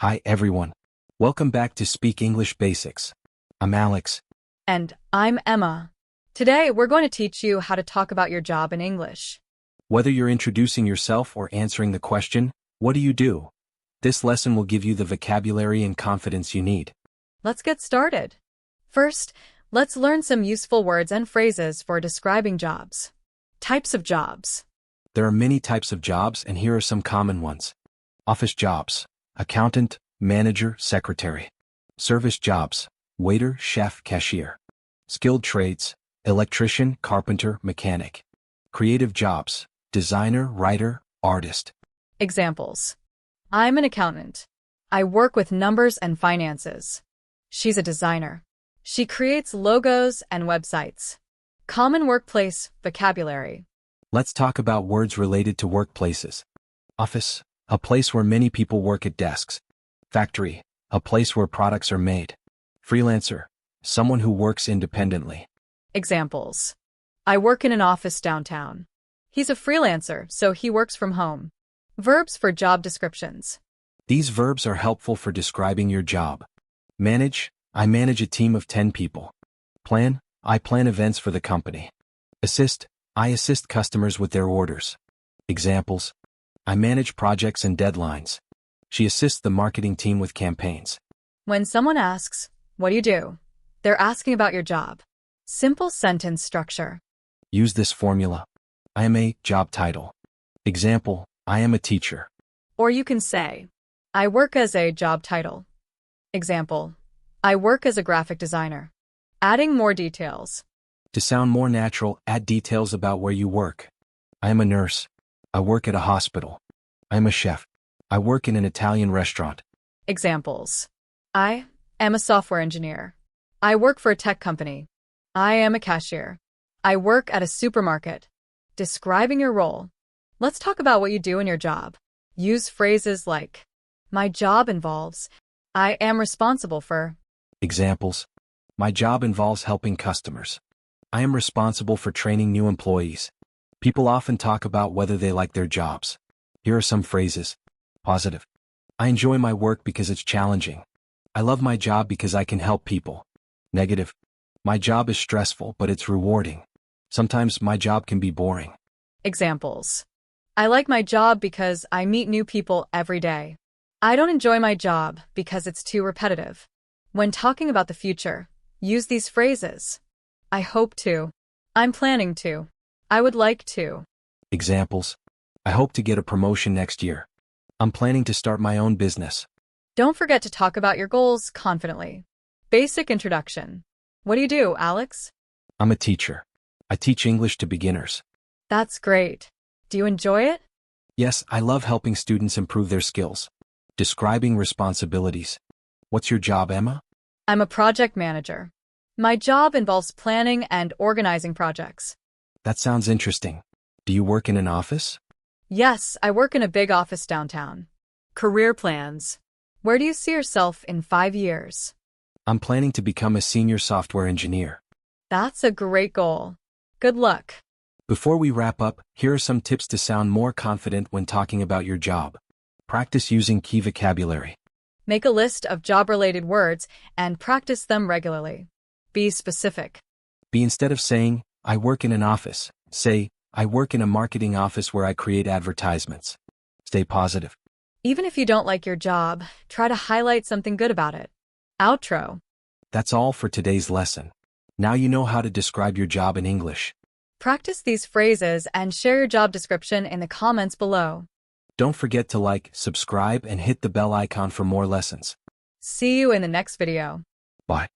Hi everyone. Welcome back to Speak English Basics. I'm Alex. And I'm Emma. Today, we're going to teach you how to talk about your job in English. Whether you're introducing yourself or answering the question, what do you do? This lesson will give you the vocabulary and confidence you need. Let's get started. First, let's learn some useful words and phrases for describing jobs. Types of jobs. There are many types of jobs, and here are some common ones. Office jobs: accountant, manager, secretary. Service jobs: waiter, chef, cashier. Skilled trades: electrician, carpenter, mechanic. Creative jobs: designer, writer, artist. Examples. I'm an accountant. I work with numbers and finances. She's a designer. She creates logos and websites. Common workplace vocabulary. Let's talk about words related to workplaces. Office: a place where many people work at desks. Factory: a place where products are made. Freelancer: someone who works independently. Examples. I work in an office downtown. He's a freelancer, so he works from home. Verbs for job descriptions. These verbs are helpful for describing your job. Manage: I manage a team of 10 people. Plan: I plan events for the company. Assist: I assist customers with their orders. Examples. I manage projects and deadlines. She assists the marketing team with campaigns. When someone asks, "What do you do?" they're asking about your job. Simple sentence structure. Use this formula. I am a job title. Example: I am a teacher. Or you can say, I work as a job title. Example, I work as a graphic designer. Adding more details. To sound more natural, add details about where you work. I am a nurse. I work at a hospital. I am a chef. I work in an Italian restaurant. Examples. I am a software engineer. I work for a tech company. I am a cashier. I work at a supermarket. Describing your role. Let's talk about what you do in your job. Use phrases like, my job involves, I am responsible for. Examples. My job involves helping customers. I am responsible for training new employees. People often talk about whether they like their jobs. Here are some phrases. Positive: I enjoy my work because it's challenging. I love my job because I can help people. Negative: my job is stressful, but it's rewarding. Sometimes my job can be boring. Examples. I like my job because I meet new people every day. I don't enjoy my job because it's too repetitive. When talking about the future, use these phrases. I hope to. I'm planning to. I would like to. Examples. I hope to get a promotion next year. I'm planning to start my own business. Don't forget to talk about your goals confidently. Basic introduction. What do you do, Alex? I'm a teacher. I teach English to beginners. That's great. Do you enjoy it? Yes, I love helping students improve their skills. Describing responsibilities. What's your job, Emma? I'm a project manager. My job involves planning and organizing projects. That sounds interesting. Do you work in an office? Yes, I work in a big office downtown. Career plans. Where do you see yourself in 5 years? I'm planning to become a senior software engineer. That's a great goal. Good luck. Before we wrap up, here are some tips to sound more confident when talking about your job. Practice using key vocabulary. Make a list of job-related words and practice them regularly. Be specific. Instead of saying, I work in an office, say, I work in a marketing office where I create advertisements. Stay positive. Even if you don't like your job, try to highlight something good about it. Outro. That's all for today's lesson. Now you know how to describe your job in English. Practice these phrases and share your job description in the comments below. Don't forget to like, subscribe, and hit the bell icon for more lessons. See you in the next video. Bye.